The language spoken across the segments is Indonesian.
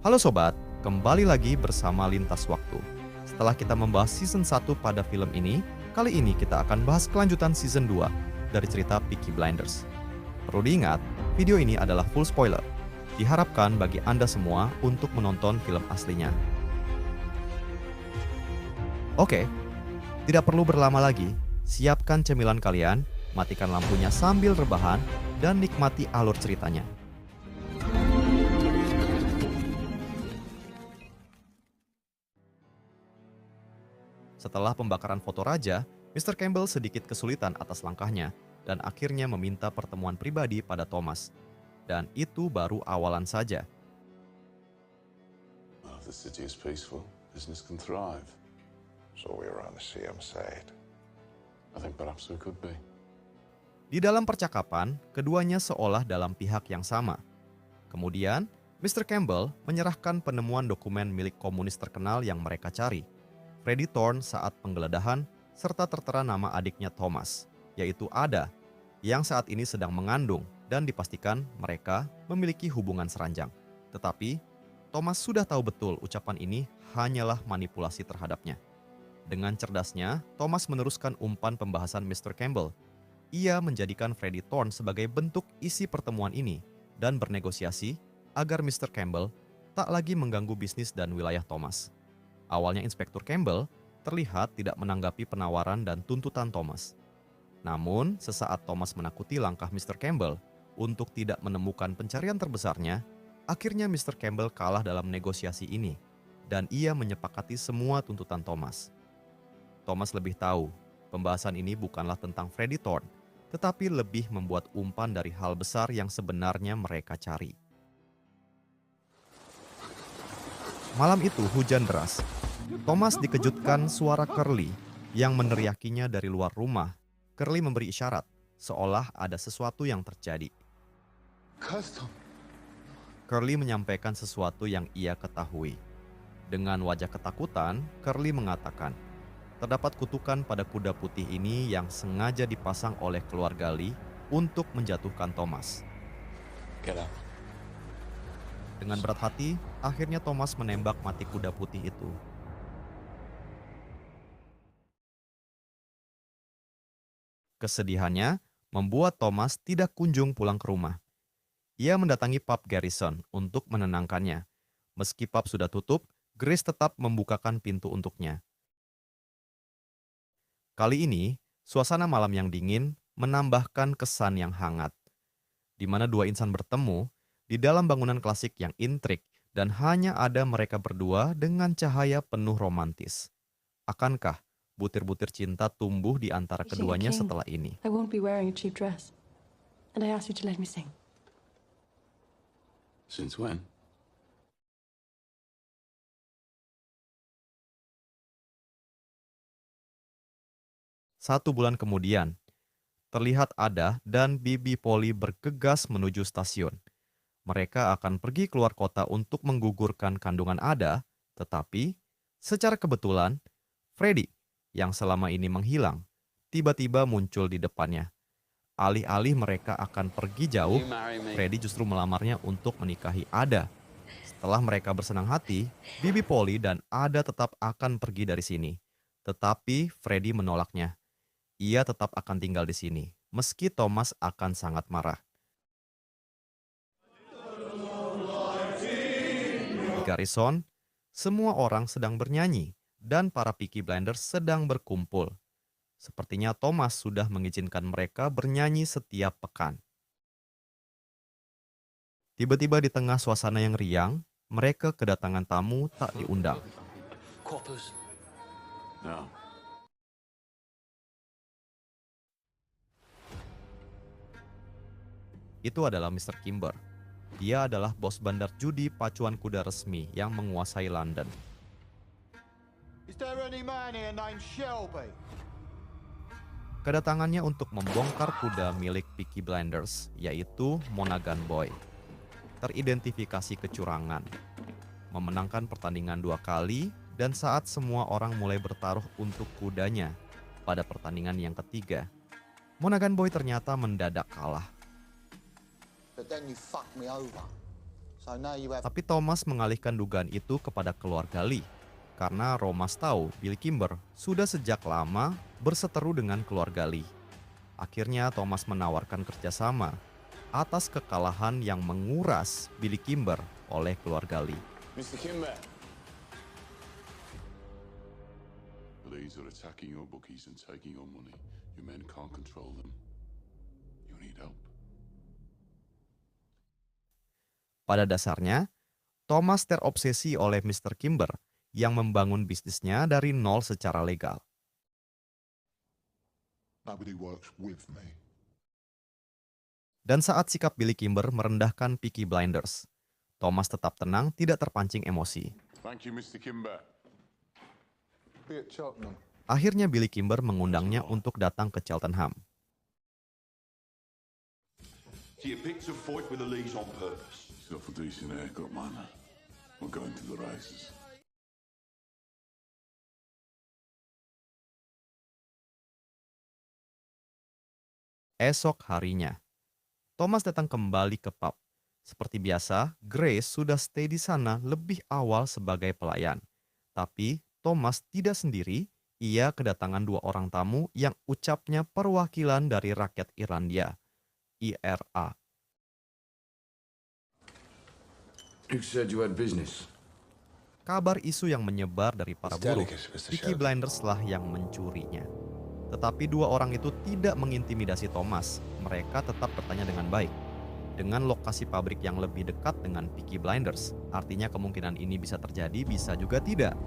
Halo sobat, kembali lagi bersama Lintas Waktu. Setelah kita membahas season 1 pada film ini, kali ini kita akan bahas kelanjutan season 2 dari cerita Peaky Blinders. Perlu diingat, video ini adalah full spoiler. Diharapkan bagi Anda semua untuk menonton film aslinya. Oke, tidak perlu berlama lagi, siapkan cemilan kalian, matikan lampunya sambil rebahan, dan nikmati alur ceritanya. Setelah pembakaran foto raja, Mr. Campbell sedikit kesulitan atas langkahnya dan akhirnya meminta pertemuan pribadi pada Thomas. Dan itu baru awalan saja. Well, if the city is peaceful, business can thrive. So we around the sea, I'm saying. I think perhaps we could be. Di dalam percakapan, keduanya seolah dalam pihak yang sama. Kemudian, Mr. Campbell menyerahkan penemuan dokumen milik komunis terkenal yang mereka cari. Freddie Thorne saat penggeledahan, serta tertera nama adiknya Thomas, yaitu Ada, yang saat ini sedang mengandung dan dipastikan mereka memiliki hubungan seranjang. Tetapi, Thomas sudah tahu betul ucapan ini hanyalah manipulasi terhadapnya. Dengan cerdasnya, Thomas meneruskan umpan pembahasan Mr. Campbell. Ia menjadikan Freddie Thorne sebagai bentuk isi pertemuan ini dan bernegosiasi agar Mr. Campbell tak lagi mengganggu bisnis dan wilayah Thomas. Awalnya Inspektur Campbell terlihat tidak menanggapi penawaran dan tuntutan Thomas. Namun, sesaat Thomas menakuti langkah Mr. Campbell untuk tidak menemukan pencarian terbesarnya, akhirnya Mr. Campbell kalah dalam negosiasi ini dan ia menyepakati semua tuntutan Thomas. Thomas lebih tahu, pembahasan ini bukanlah tentang Freddie Thorne, tetapi lebih membuat umpan dari hal besar yang sebenarnya mereka cari. Malam itu hujan deras. Thomas dikejutkan suara Curly yang meneriakinya dari luar rumah. Curly memberi isyarat, seolah ada sesuatu yang terjadi. Curly menyampaikan sesuatu yang ia ketahui. Dengan wajah ketakutan, Curly mengatakan, terdapat kutukan pada kuda putih ini yang sengaja dipasang oleh keluarga Lee untuk menjatuhkan Thomas. Dengan berat hati, akhirnya Thomas menembak mati kuda putih itu. Kesedihannya membuat Thomas tidak kunjung pulang ke rumah. Ia mendatangi pub Garrison untuk menenangkannya. Meski pub sudah tutup, Grace tetap membukakan pintu untuknya. Kali ini, suasana malam yang dingin menambahkan kesan yang hangat, di mana dua insan bertemu di dalam bangunan klasik yang intrik dan hanya ada mereka berdua dengan cahaya penuh romantis. Akankah butir-butir cinta tumbuh di antara keduanya setelah ini? I won't be wearing a cheap dress. And I asked you to let me sing. Since when? Satu bulan kemudian, terlihat Ada dan Bibi Polly bergegas menuju stasiun. Mereka akan pergi keluar kota untuk menggugurkan kandungan Ada, tetapi secara kebetulan, Freddie yang selama ini menghilang, tiba-tiba muncul di depannya. Alih-alih mereka akan pergi jauh, Freddie justru melamarnya untuk menikahi Ada. Setelah mereka bersenang hati, Bibi Polly dan Ada tetap akan pergi dari sini. Tetapi Freddie menolaknya. Ia tetap akan tinggal di sini, meski Thomas akan sangat marah. Di Garrison, semua orang sedang bernyanyi dan para Peaky Blinders sedang berkumpul. Sepertinya Thomas sudah mengizinkan mereka bernyanyi setiap pekan. Tiba-tiba di tengah suasana yang riang, mereka kedatangan tamu tak diundang. No. Itu adalah Mr. Kimber. Dia adalah bos bandar judi pacuan kuda resmi yang menguasai London. Is there any man here named Shelby? Kedatangannya untuk membongkar kuda milik Peaky Blinders, yaitu Monaghan Boy. Teridentifikasi kecurangan, memenangkan pertandingan 2 kali, dan saat semua orang mulai bertaruh untuk kudanya pada pertandingan yang ketiga, Monaghan Boy ternyata mendadak kalah. But then you fucked me over. So now you have Tapi Thomas mengalihkan dugaan itu kepada keluarga Lee. Karena Romas tahu Billy Kimber sudah sejak lama berseteru dengan keluarga Lee. Akhirnya Thomas menawarkan kerjasama atas kekalahan yang menguras Billy Kimber oleh keluarga Lee. Mr. Kimber. Police are attacking your bookies and taking your money. Your men can't control them. You need help. Pada dasarnya, Thomas terobsesi oleh Mr. Kimber yang membangun bisnisnya dari nol secara legal. Nobody works with me. Dan saat sikap Billy Kimber merendahkan Peaky Blinders, Thomas tetap tenang, tidak terpancing emosi. Thank you, Mr. Kimber. be at Cheltenham. Akhirnya Billy Kimber mengundangnya untuk datang ke Cheltenham. So you picked a fight with the Lees on purpose? Yourself a decent haircut, man. We're going to the races. Esok harinya, Thomas datang kembali ke pub. Seperti biasa, Grace sudah stay di sana lebih awal sebagai pelayan. Tapi Thomas tidak sendiri, ia kedatangan dua orang tamu yang ucapnya perwakilan dari rakyat Irlandia, IRA. Who said you had business? Kabar isu yang menyebar dari para It's buruh, delicate, Mr. Peaky Sheriff. Blinders lah yang mencurinya. Tetapi dua orang itu tidak mengintimidasi Thomas, mereka tetap bertanya dengan baik. Dengan lokasi pabrik yang lebih dekat dengan Peaky Blinders, artinya kemungkinan ini bisa terjadi, bisa juga tidak.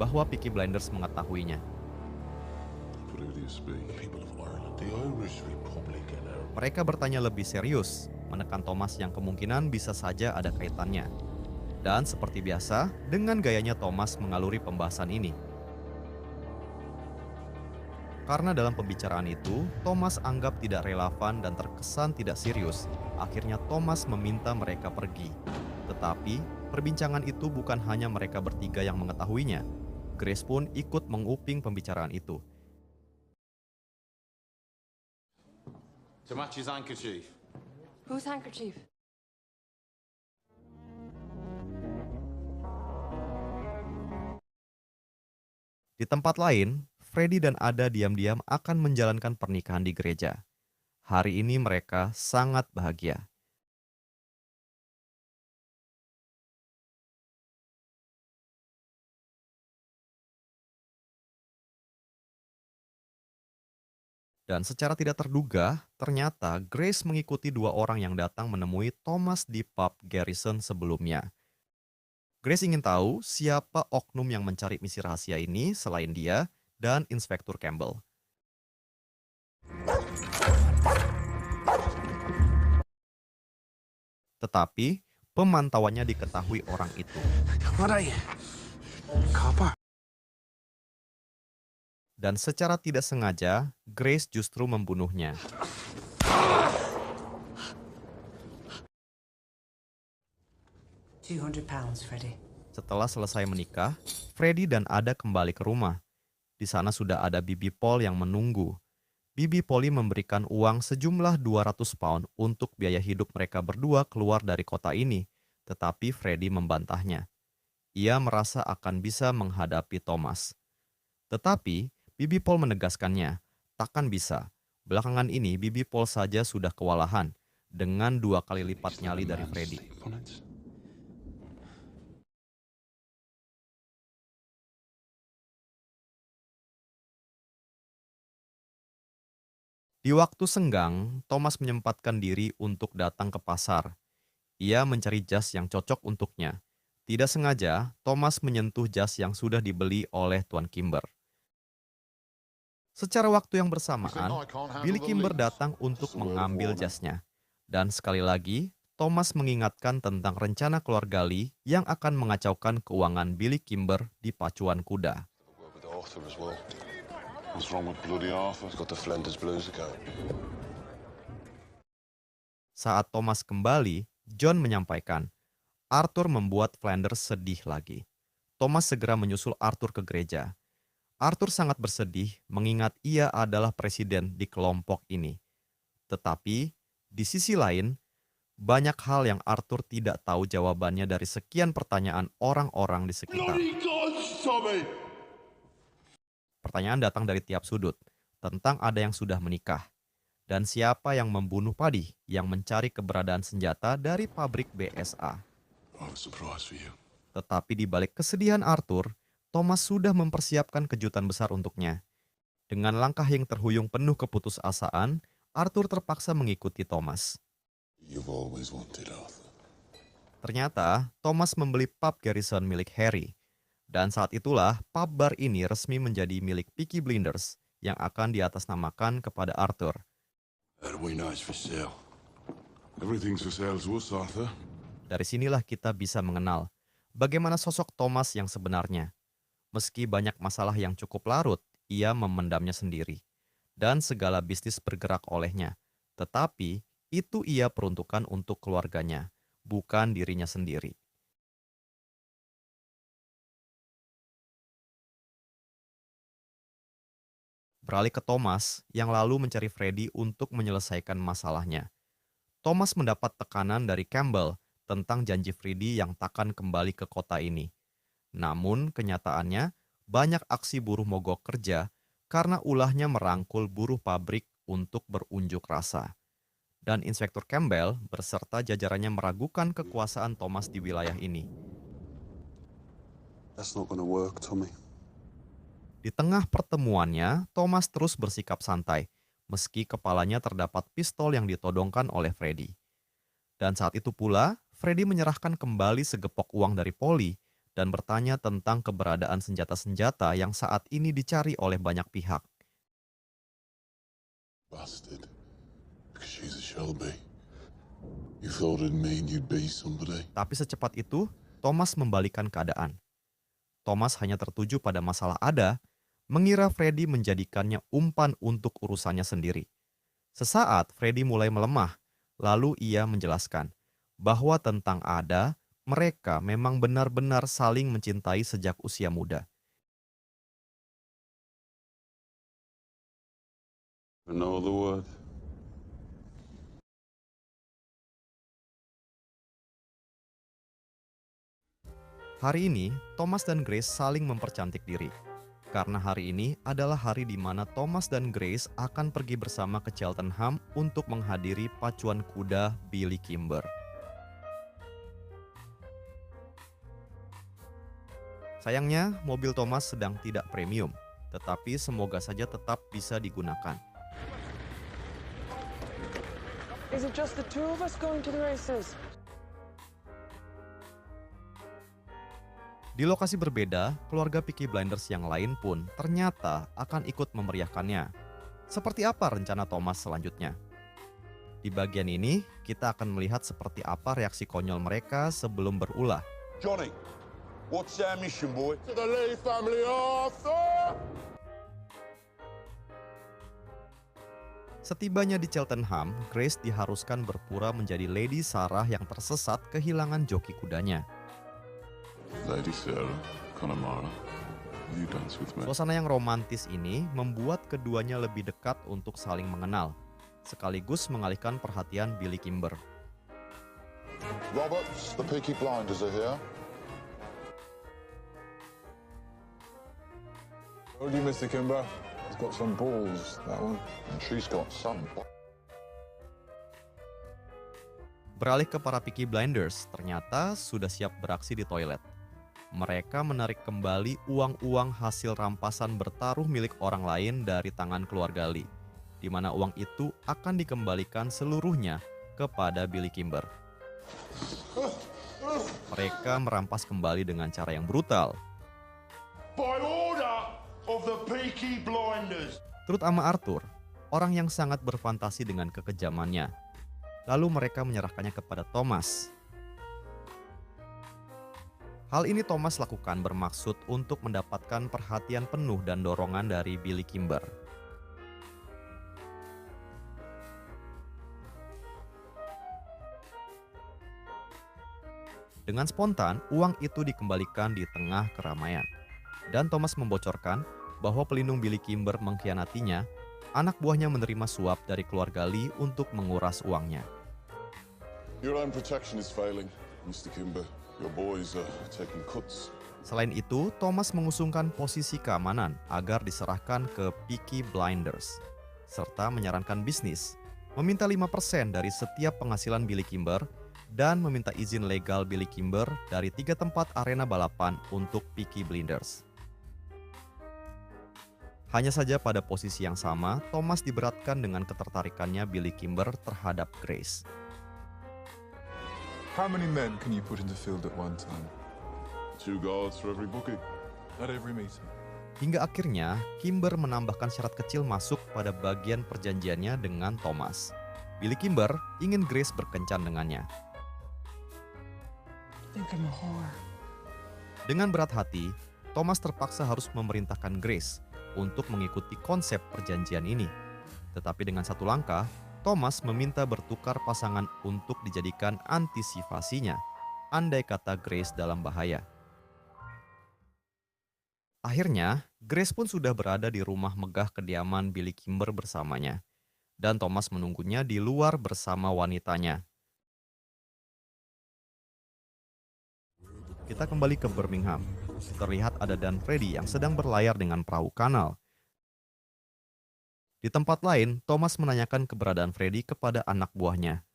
Bahwa Peaky Blinders mengetahuinya. But who do you speak? People of Ireland. The Irish Republic and our... Mereka bertanya lebih serius, menekan Thomas yang kemungkinan bisa saja ada kaitannya. Dan seperti biasa, dengan gayanya Thomas mengaluri pembahasan ini. Karena dalam pembicaraan itu, Thomas anggap tidak relevan dan terkesan tidak serius. Akhirnya Thomas meminta mereka pergi. Tetapi, perbincangan itu bukan hanya mereka bertiga yang mengetahuinya. Grace pun ikut menguping pembicaraan itu. To match his handkerchief. Whose handkerchief? Di tempat lain, Freddy dan Ada diam-diam akan menjalankan pernikahan di gereja. Hari ini mereka sangat bahagia. Dan secara tidak terduga, ternyata Grace mengikuti dua orang yang datang menemui Thomas di pub Garrison sebelumnya. Grace ingin tahu siapa oknum yang mencari misi rahasia ini selain dia dan Inspektur Campbell. Tetapi, pemantauannya diketahui orang itu. Dan secara tidak sengaja, Grace justru membunuhnya. £200, Freddie. Setelah selesai menikah, Freddy dan Ada kembali ke rumah. Di sana sudah ada Bibi Paul yang menunggu. Bibi Polly memberikan uang sejumlah 200 pound untuk biaya hidup mereka berdua keluar dari kota ini, tetapi Freddy membantahnya. Ia merasa akan bisa menghadapi Thomas. Tetapi Bibi Paul menegaskannya, takkan bisa. Belakangan ini Bibi Paul saja sudah kewalahan dengan 2 kali lipat nyali dari Freddy. Di waktu senggang, Thomas menyempatkan diri untuk datang ke pasar. Ia mencari jas yang cocok untuknya. Tidak sengaja, Thomas menyentuh jas yang sudah dibeli oleh Tuan Kimber. Secara waktu yang bersamaan, Billy Kimber datang untuk mengambil jasnya. Dan sekali lagi, Thomas mengingatkan tentang rencana keluarga Lee yang akan mengacaukan keuangan Billy Kimber di pacuan kuda. With Arthur as well. What's wrong with bloody Arthur? He's got the Flanders Blues account. Saat Thomas kembali, John menyampaikan, Arthur membuat Flanders sedih lagi. Thomas segera menyusul Arthur ke gereja. Arthur sangat bersedih mengingat ia adalah presiden di kelompok ini. Tetapi, di sisi lain, banyak hal yang Arthur tidak tahu jawabannya dari sekian pertanyaan orang-orang di sekitar. Bloody gods, Tommy! Pertanyaan datang dari tiap sudut, tentang ada yang sudah menikah, dan siapa yang membunuh Paddy yang mencari keberadaan senjata dari pabrik BSA. I have a surprise for you. Tetapi di balik kesedihan Arthur, Thomas sudah mempersiapkan kejutan besar untuknya. Dengan langkah yang terhuyung penuh keputusasaan, Arthur terpaksa mengikuti Thomas. You've always wanted Arthur. Ternyata, Thomas membeli pub Garrison milik Harry. Dan saat itulah, pub bar ini resmi menjadi milik Peaky Blinders yang akan diatasnamakan kepada Arthur. How do we know it's for sale? Everything's for sale to us, Arthur. Dari sinilah kita bisa mengenal bagaimana sosok Thomas yang sebenarnya. Meski banyak masalah yang cukup larut, ia memendamnya sendiri. Dan segala bisnis bergerak olehnya. Tetapi, itu ia peruntukkan untuk keluarganya, bukan dirinya sendiri. Beralih ke Thomas, yang lalu mencari Freddy untuk menyelesaikan masalahnya. Thomas mendapat tekanan dari Campbell tentang janji Freddy yang takkan kembali ke kota ini. Namun, kenyataannya, banyak aksi buruh mogok kerja karena ulahnya merangkul buruh pabrik untuk berunjuk rasa. Dan Inspektur Campbell berserta jajarannya meragukan kekuasaan Thomas di wilayah ini. That's not gonna work, Tommy. Di tengah pertemuannya, Thomas terus bersikap santai, meski kepalanya terdapat pistol yang ditodongkan oleh Freddy. Dan saat itu pula, Freddy menyerahkan kembali segepok uang dari Polly dan bertanya tentang keberadaan senjata-senjata yang saat ini dicari oleh banyak pihak. Busted. Because she's a Shelby. You thought it'd mean you'd be somebody. Tapi secepat itu, Thomas membalikan keadaan. Thomas hanya tertuju pada masalah Ada, mengira Freddy menjadikannya umpan untuk urusannya sendiri. Sesaat Freddy mulai melemah, lalu ia menjelaskan bahwa tentang Ada, mereka memang benar-benar saling mencintai sejak usia muda. No other word. Hari ini, Thomas dan Grace saling mempercantik diri. Karena hari ini adalah hari di mana Thomas dan Grace akan pergi bersama ke Cheltenham untuk menghadiri pacuan kuda Billy Kimber. Sayangnya, mobil Thomas sedang tidak premium, tetapi semoga saja tetap bisa digunakan. Is it just the two of us going to the races? Di lokasi berbeda, keluarga Peaky Blinders yang lain pun ternyata akan ikut memeriahkannya. Seperti apa rencana Thomas selanjutnya? Di bagian ini, kita akan melihat seperti apa reaksi konyol mereka sebelum berulah. Johnny, what's our mission, boy? To the Lee family, Arthur! Setibanya di Cheltenham, Grace diharuskan berpura menjadi Lady Sarah yang tersesat kehilangan joki kudanya. Lady Sarah, Connemara, you dance with me. Suasana yang romantis ini membuat keduanya lebih dekat untuk saling mengenal, sekaligus mengalihkan perhatian Billy Kimber. Roberts, the Peaky Blinders are here. Told you, Mr. Kimber. He's got some balls, that one. And she's got some. Beralih ke para Peaky Blinders, ternyata sudah siap beraksi di toilet. Mereka menarik kembali uang-uang hasil rampasan bertaruh milik orang lain dari tangan keluarga Lee, di mana uang itu akan dikembalikan seluruhnya kepada Billy Kimber. Mereka merampas kembali dengan cara yang brutal, By order of the Peaky Blinders. terutama Arthur, orang yang sangat berfantasi dengan kekejamannya. Lalu mereka menyerahkannya kepada Thomas. Hal ini Thomas lakukan bermaksud untuk mendapatkan perhatian penuh dan dorongan dari Billy Kimber. Dengan spontan, uang itu dikembalikan di tengah keramaian. Dan Thomas membocorkan bahwa pelindung Billy Kimber mengkhianatinya, anak buahnya menerima suap dari keluarga Lee untuk menguras uangnya. Your own protection is failing, Mr. Kimber. Your boys are taking cuts. Selain itu, Thomas mengusungkan posisi keamanan agar diserahkan ke Peaky Blinders, serta menyarankan bisnis, meminta 5% dari setiap penghasilan Billy Kimber, dan meminta izin legal Billy Kimber dari 3 tempat arena balapan untuk Peaky Blinders. Hanya saja pada posisi yang sama, Thomas diberatkan dengan ketertarikannya Billy Kimber terhadap Grace. How many men can you put in the field at one time? 2 guards for every booking. At every meeting? Hingga akhirnya, Kimber menambahkan syarat kecil masuk pada bagian perjanjiannya dengan Thomas. Billy Kimber ingin Grace berkencan dengannya. I think I'm a whore. Dengan berat hati, Thomas terpaksa harus memerintahkan Grace untuk mengikuti konsep perjanjian ini. Tetapi dengan satu langkah, Thomas meminta bertukar pasangan untuk dijadikan antisipasinya, andai kata Grace dalam bahaya. Akhirnya, Grace pun sudah berada di rumah megah kediaman Billy Kimber bersamanya, dan Thomas menunggunya di luar bersama wanitanya. Kita kembali ke Birmingham. Terlihat ada Dan Freddy yang sedang berlayar dengan perahu kanal. Di tempat lain, Thomas menanyakan keberadaan Freddy kepada anak buahnya.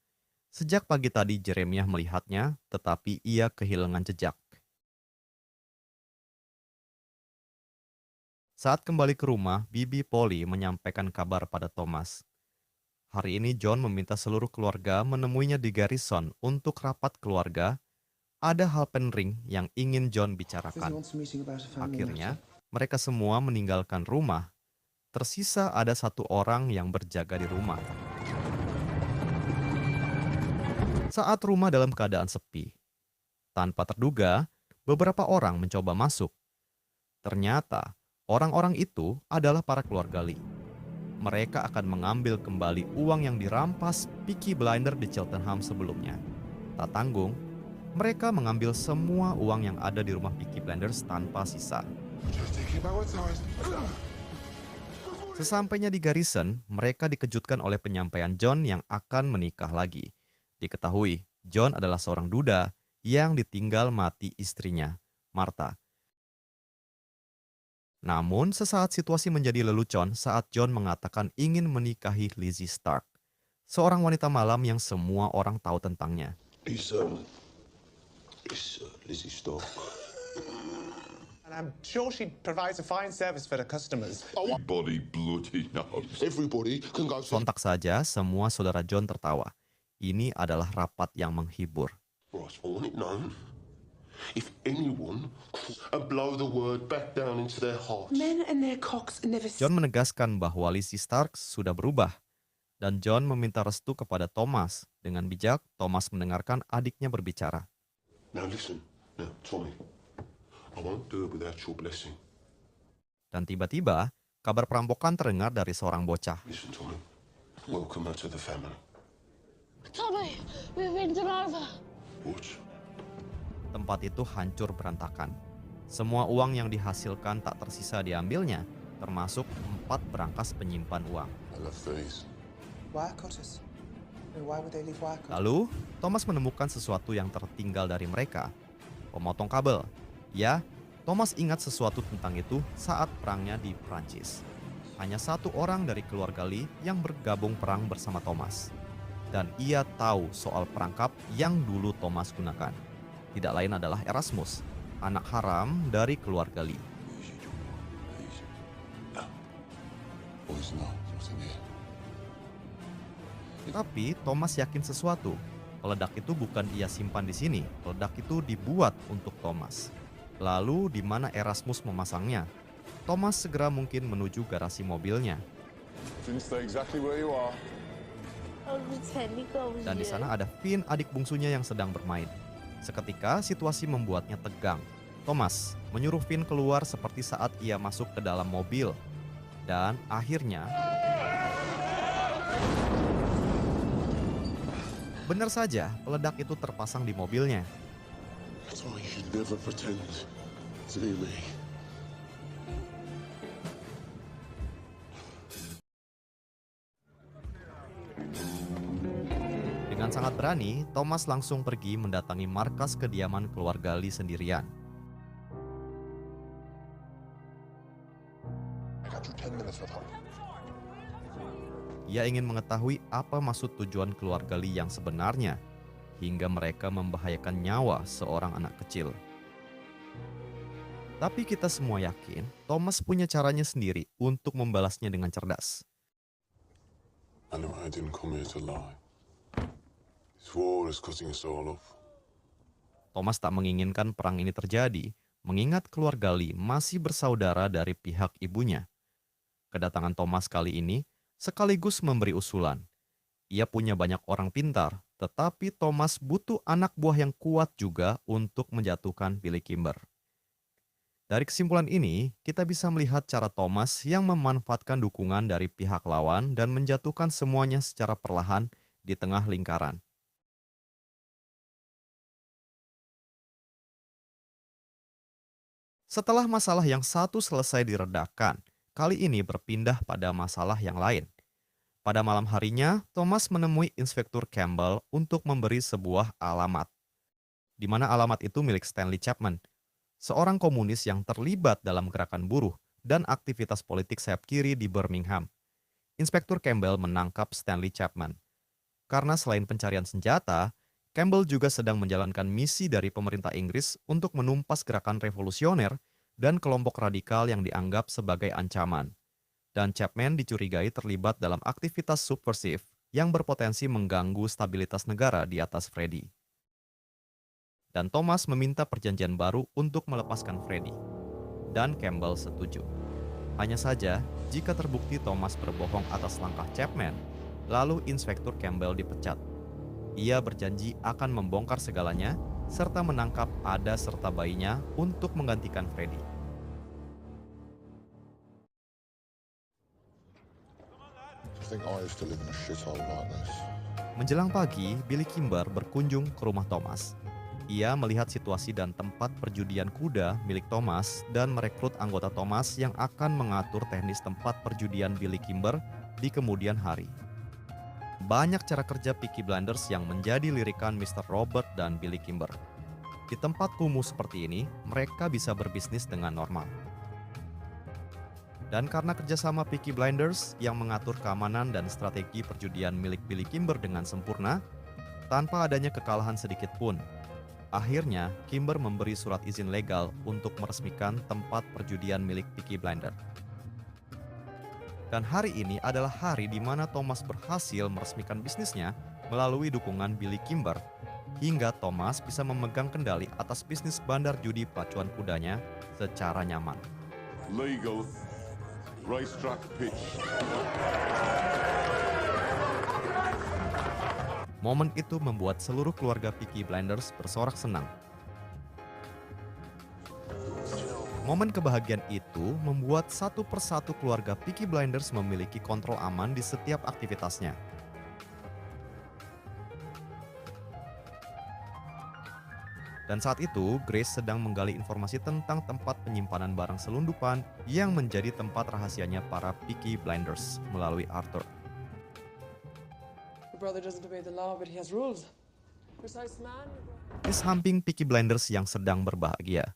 Sejak pagi tadi Jeremiah melihatnya, tetapi ia kehilangan jejak. Saat kembali ke rumah, Bibi Polly menyampaikan kabar pada Thomas. Hari ini John meminta seluruh keluarga menemuinya di Garrison untuk rapat keluarga. Ada hal penting yang ingin John bicarakan. Akhirnya, mereka semua meninggalkan rumah. Tersisa ada 1 orang yang berjaga di rumah. Saat rumah dalam keadaan sepi, tanpa terduga, beberapa orang mencoba masuk. Ternyata, orang-orang itu adalah para keluarga Lee. Mereka akan mengambil kembali uang yang dirampas Peaky Blinders di Cheltenham sebelumnya. Tak tanggung, mereka mengambil semua uang yang ada di rumah Peaky Blinders tanpa sisa. Sesampainya di Garrison, mereka dikejutkan oleh penyampaian John yang akan menikah lagi. Diketahui, John adalah seorang duda yang ditinggal mati istrinya, Martha. Namun, sesaat situasi menjadi lelucon saat John mengatakan ingin menikahi Lizzie Stark, seorang wanita malam yang semua orang tahu tentangnya. It's Lizzie Stark. And I'm sure she provides a fine service for the customers. Everybody bloody knows. Everybody can go. Sontak saja, semua saudara John tertawa. Ini adalah rapat yang menghibur. Right, I want it known. If anyone and blow the word back down into their hearts. Men and their cocks never. John menegaskan bahwa Lizzie Stark sudah berubah. Dan John meminta restu kepada Thomas. Dengan bijak, Thomas mendengarkan adiknya berbicara. Now listen, now Tommy, I won't do it without your blessing. Dan tiba-tiba, kabar perampokan terdengar dari seorang bocah. Listen, Tommy, welcome her to the family. Tommy, we've been done over. What? Tempat itu hancur berantakan. Semua uang yang dihasilkan tak tersisa diambilnya, termasuk 4 berangkas penyimpan uang. I love these. Wire cutters? Why would they leave wire cutters? Lalu, Thomas menemukan sesuatu yang tertinggal dari mereka. Pemotong kabel. Ya, Thomas ingat sesuatu tentang itu saat perangnya di Prancis. Hanya 1 orang dari keluarga Lee yang bergabung perang bersama Thomas. Dan ia tahu soal perangkap yang dulu Thomas gunakan. Tidak lain adalah Erasmus, anak haram dari keluarga Lee. Boys, no, nothing here. Tapi Thomas yakin sesuatu. Peledak itu bukan ia simpan di sini. Peledak itu dibuat untuk Thomas. Lalu di mana Erasmus memasangnya? Thomas segera mungkin menuju garasi mobilnya. Didn't stay exactly where you are. Dan di sana ada Finn, adik bungsunya yang sedang bermain. Seketika situasi membuatnya tegang. Thomas menyuruh Finn keluar seperti saat ia masuk ke dalam mobil. Dan akhirnya... benar saja, peledak itu terpasang di mobilnya. That's why you should never pretend to be me. Dengan sangat berani, Thomas langsung pergi mendatangi markas kediaman keluarga Lee sendirian. Ia ingin mengetahui apa maksud tujuan keluarga Lee yang sebenarnya, hingga mereka membahayakan nyawa seorang anak kecil. Tapi kita semua yakin Thomas punya caranya sendiri untuk membalasnya dengan cerdas. Anyway, I didn't come here to lie. This war is cutting us all off. Thomas tak menginginkan perang ini terjadi, mengingat keluarga Lee masih bersaudara dari pihak ibunya. Kedatangan Thomas kali ini sekaligus memberi usulan. Ia punya banyak orang pintar, tetapi Thomas butuh anak buah yang kuat juga untuk menjatuhkan Billy Kimber. Dari kesimpulan ini, kita bisa melihat cara Thomas yang memanfaatkan dukungan dari pihak lawan dan menjatuhkan semuanya secara perlahan di tengah lingkaran. Setelah masalah yang satu selesai diredakan, kali ini berpindah pada masalah yang lain. Pada malam harinya, Thomas menemui Inspektur Campbell untuk memberi sebuah alamat, di mana alamat itu milik Stanley Chapman, seorang komunis yang terlibat dalam gerakan buruh dan aktivitas politik sayap kiri di Birmingham. Inspektur Campbell menangkap Stanley Chapman. Karena selain pencarian senjata, Campbell juga sedang menjalankan misi dari pemerintah Inggris untuk menumpas gerakan revolusioner dan kelompok radikal yang dianggap sebagai ancaman. Dan Chapman dicurigai terlibat dalam aktivitas subversif yang berpotensi mengganggu stabilitas negara di atas Freddy. Dan Thomas meminta perjanjian baru untuk melepaskan Freddy. Dan Campbell setuju. Hanya saja, jika terbukti Thomas berbohong atas langkah Chapman, lalu Inspektur Campbell dipecat. Ia berjanji akan membongkar segalanya, serta menangkap Ada serta bayinya untuk menggantikan Freddy. Menjelang pagi, Billy Kimber berkunjung ke rumah Thomas. Ia melihat situasi dan tempat perjudian kuda milik Thomas dan merekrut anggota Thomas yang akan mengatur teknis tempat perjudian Billy Kimber di kemudian hari. Banyak cara kerja Peaky Blinders yang menjadi lirikan Mr. Robert dan Billy Kimber. Di tempat kumuh seperti ini, mereka bisa berbisnis dengan normal. Dan karena kerjasama Peaky Blinders yang mengatur keamanan dan strategi perjudian milik Billy Kimber dengan sempurna, tanpa adanya kekalahan sedikit pun, akhirnya Kimber memberi surat izin legal untuk meresmikan tempat perjudian milik Peaky Blinders. Dan hari ini adalah hari di mana Thomas berhasil meresmikan bisnisnya melalui dukungan Billy Kimber, hingga Thomas bisa memegang kendali atas bisnis bandar judi pacuan kudanya secara nyaman. Legal racetrack pitch. Momen itu membuat seluruh keluarga Peaky Blinders bersorak senang. Momen kebahagiaan itu membuat satu persatu keluarga Peaky Blinders memiliki kontrol aman di setiap aktivitasnya. Dan saat itu, Grace sedang menggali informasi tentang tempat penyimpanan barang selundupan yang menjadi tempat rahasianya para Peaky Blinders melalui Arthur. Your brother doesn't obey the law, but he has rules. Precise man. Di samping Peaky Blinders yang sedang berbahagia,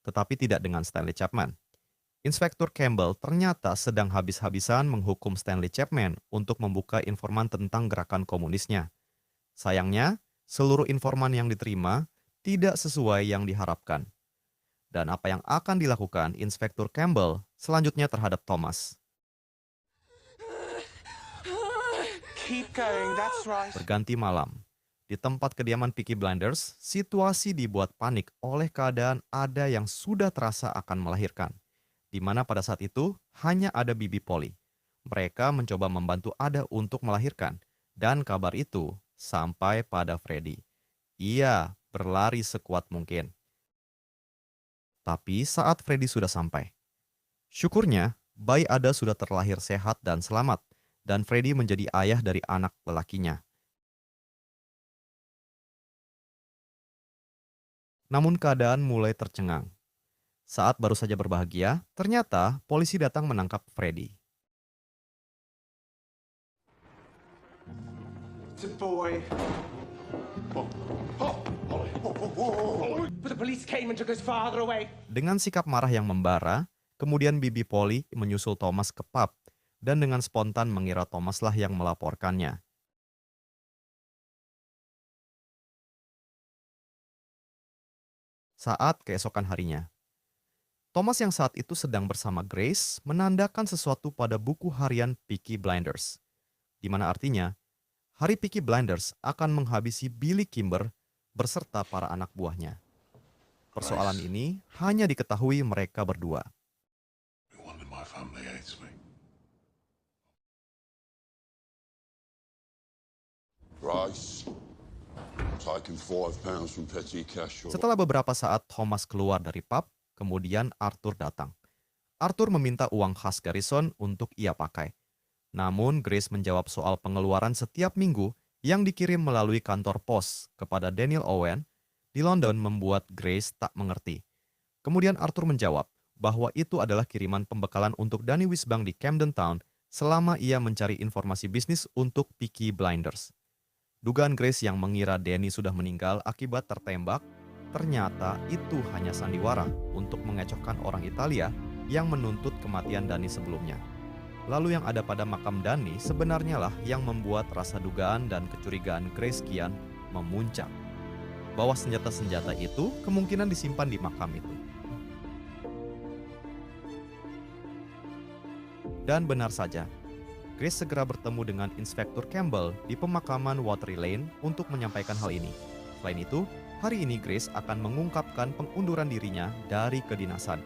tetapi tidak dengan Stanley Chapman. Inspektur Campbell ternyata sedang habis-habisan menghukum Stanley Chapman untuk membuka informan tentang gerakan komunisnya. Sayangnya, seluruh informan yang diterima tidak sesuai yang diharapkan. Dan apa yang akan dilakukan Inspektur Campbell selanjutnya terhadap Thomas? Keep going, that's right. Berganti malam. Di tempat kediaman Peaky Blinders, situasi dibuat panik oleh keadaan Ada yang sudah terasa akan melahirkan. Di mana pada saat itu hanya ada Bibi Polly. Mereka mencoba membantu Ada untuk melahirkan. Dan kabar itu sampai pada Freddy. Ia berlari sekuat mungkin. Tapi saat Freddy sudah sampai, syukurnya bayi Ada sudah terlahir sehat dan selamat, dan Freddy menjadi ayah dari anak lelakinya. Namun keadaan mulai tercengang. Saat baru saja berbahagia, ternyata polisi datang menangkap Freddy. It's a boy. But the police came and took his father away. Dengan sikap marah yang membara, kemudian Bibi Polly menyusul Thomas ke pub dan dengan spontan mengira Thomaslah yang melaporkannya. Saat keesokan harinya, Thomas yang saat itu sedang bersama Grace menandakan sesuatu pada buku harian Peaky Blinders, di mana artinya, hari Peaky Blinders akan menghabisi Billy Kimber berserta para anak buahnya. Persoalan ini hanya diketahui mereka berdua. Everyone in my family hates me. Rice. Taking £5 from petty cash. Setelah beberapa saat Thomas keluar dari pub, kemudian Arthur datang. Arthur meminta uang khas Garrison untuk ia pakai. Namun Grace menjawab soal pengeluaran setiap minggu yang dikirim melalui kantor pos kepada Daniel Owen di London membuat Grace tak mengerti. Kemudian Arthur menjawab bahwa itu adalah kiriman pembekalan untuk Danny Wisbang di Camden Town selama ia mencari informasi bisnis untuk Peaky Blinders. Dugaan Grace yang mengira Danny sudah meninggal akibat tertembak, ternyata itu hanya sandiwara untuk mengecohkan orang Italia yang menuntut kematian Danny sebelumnya. Lalu yang ada pada makam Danny sebenarnya lah yang membuat rasa dugaan dan kecurigaan Grace kian memuncak. Bahwa senjata-senjata itu kemungkinan disimpan di makam itu. Dan benar saja, Grace segera bertemu dengan Inspektur Campbell di pemakaman Watery Lane untuk menyampaikan hal ini. Selain itu, hari ini Grace akan mengungkapkan pengunduran dirinya dari kedinasan.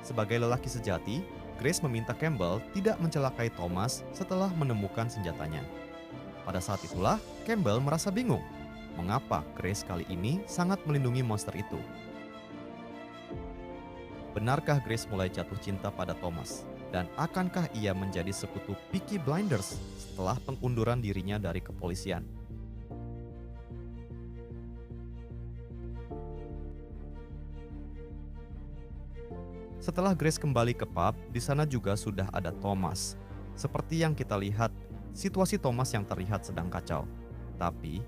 Sebagai lelaki sejati, Grace meminta Campbell tidak mencelakai Thomas setelah menemukan senjatanya. Pada saat itulah, Campbell merasa bingung. Mengapa Grace kali ini sangat melindungi monster itu? Benarkah Grace mulai jatuh cinta pada Thomas? Dan akankah ia menjadi sekutu Peaky Blinders setelah pengunduran dirinya dari kepolisian? Setelah Grace kembali ke pub, di sana juga sudah ada Thomas. Seperti yang kita lihat, situasi Thomas yang terlihat sedang kacau. Tapi,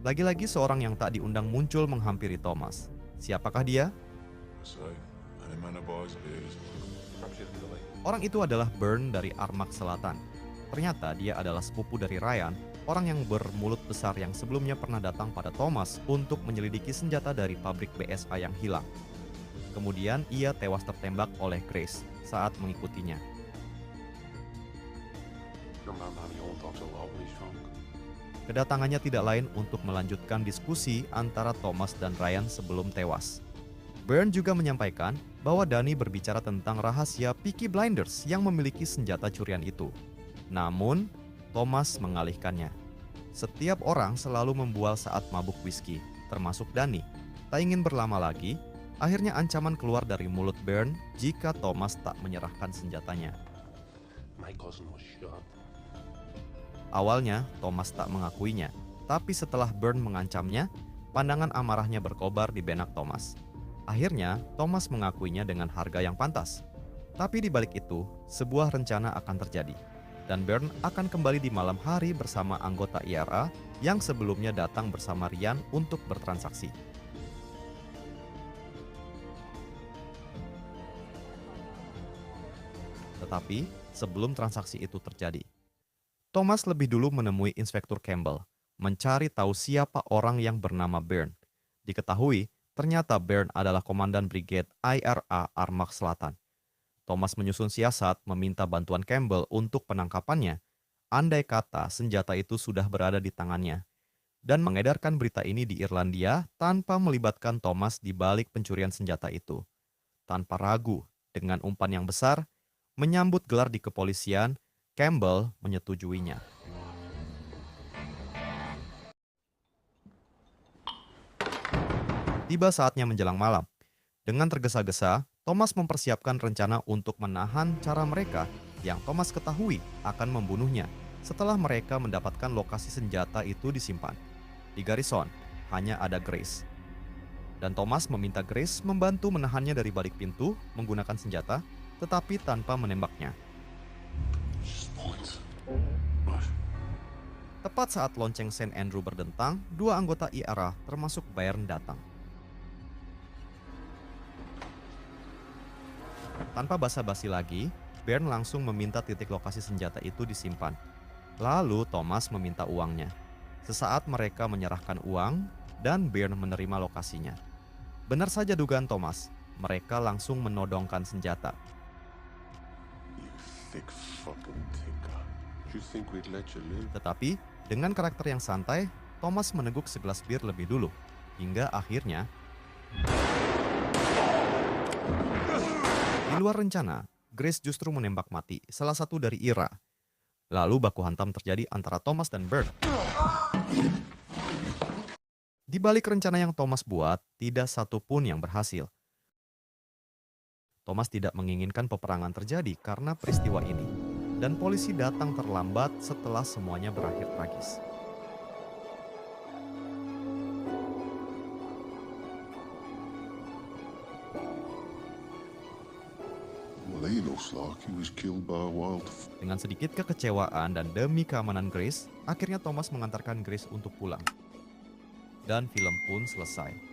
lagi-lagi seorang yang tak diundang muncul menghampiri Thomas. Siapakah dia? Orang itu adalah Byrne dari Armagh Selatan. Ternyata dia adalah sepupu dari Ryan, orang yang bermulut besar yang sebelumnya pernah datang pada Thomas untuk menyelidiki senjata dari pabrik BSA yang hilang. Kemudian ia tewas tertembak oleh Grace saat mengikutinya. Kedatangannya tidak lain untuk melanjutkan diskusi antara Thomas dan Ryan sebelum tewas. Byrne juga menyampaikan bahwa Danny berbicara tentang rahasia Peaky Blinders yang memiliki senjata curian itu. Namun, Thomas mengalihkannya. Setiap orang selalu membual saat mabuk whisky, termasuk Danny. Tak ingin berlama lagi, akhirnya ancaman keluar dari mulut Byrne jika Thomas tak menyerahkan senjatanya. Awalnya, Thomas tak mengakuinya, tapi setelah Byrne mengancamnya, pandangan amarahnya berkobar di benak Thomas. Akhirnya, Thomas mengakuinya dengan harga yang pantas. Tapi di balik itu, sebuah rencana akan terjadi. Dan Byrne akan kembali di malam hari bersama anggota IRA yang sebelumnya datang bersama Ryan untuk bertransaksi. Tetapi, sebelum transaksi itu terjadi, Thomas lebih dulu menemui Inspektur Campbell, mencari tahu siapa orang yang bernama Byrne. Diketahui, ternyata Byrne adalah komandan brigade IRA Armagh Selatan. Thomas menyusun siasat meminta bantuan Campbell untuk penangkapannya, andai kata senjata itu sudah berada di tangannya, dan mengedarkan berita ini di Irlandia tanpa melibatkan Thomas di balik pencurian senjata itu. Tanpa ragu, dengan umpan yang besar, menyambut gelar di kepolisian, Campbell menyetujuinya. Tiba saatnya menjelang malam. Dengan tergesa-gesa, Thomas mempersiapkan rencana untuk menahan cara mereka yang Thomas ketahui akan membunuhnya setelah mereka mendapatkan lokasi senjata itu disimpan. Di Garrison, hanya ada Grace. Dan Thomas meminta Grace membantu menahannya dari balik pintu menggunakan senjata, tetapi tanpa menembaknya. Tepat saat lonceng St. Andrew berdentang, dua anggota IRA termasuk Byrne datang. Tanpa basa-basi lagi, Byrne langsung meminta titik lokasi senjata itu disimpan. Lalu Thomas meminta uangnya. Sesaat mereka menyerahkan uang dan Byrne menerima lokasinya. Benar saja dugaan Thomas, mereka langsung menodongkan senjata. You thick fucking tinker. Do you think we'd let you live? Tetapi, dengan karakter yang santai, Thomas meneguk segelas bir lebih dulu. Hingga akhirnya, di luar rencana, Grace justru menembak mati salah satu dari IRA. Lalu baku hantam terjadi antara Thomas dan Byrne. Di balik rencana yang Thomas buat, tidak satu pun yang berhasil. Thomas tidak menginginkan peperangan terjadi karena peristiwa ini, dan polisi datang terlambat setelah semuanya berakhir tragis. Well, he looks like he was killed by a wild. Dengan sedikit kekecewaan dan demi keamanan Grace, akhirnya Thomas mengantarkan Grace untuk pulang. Dan film pun selesai.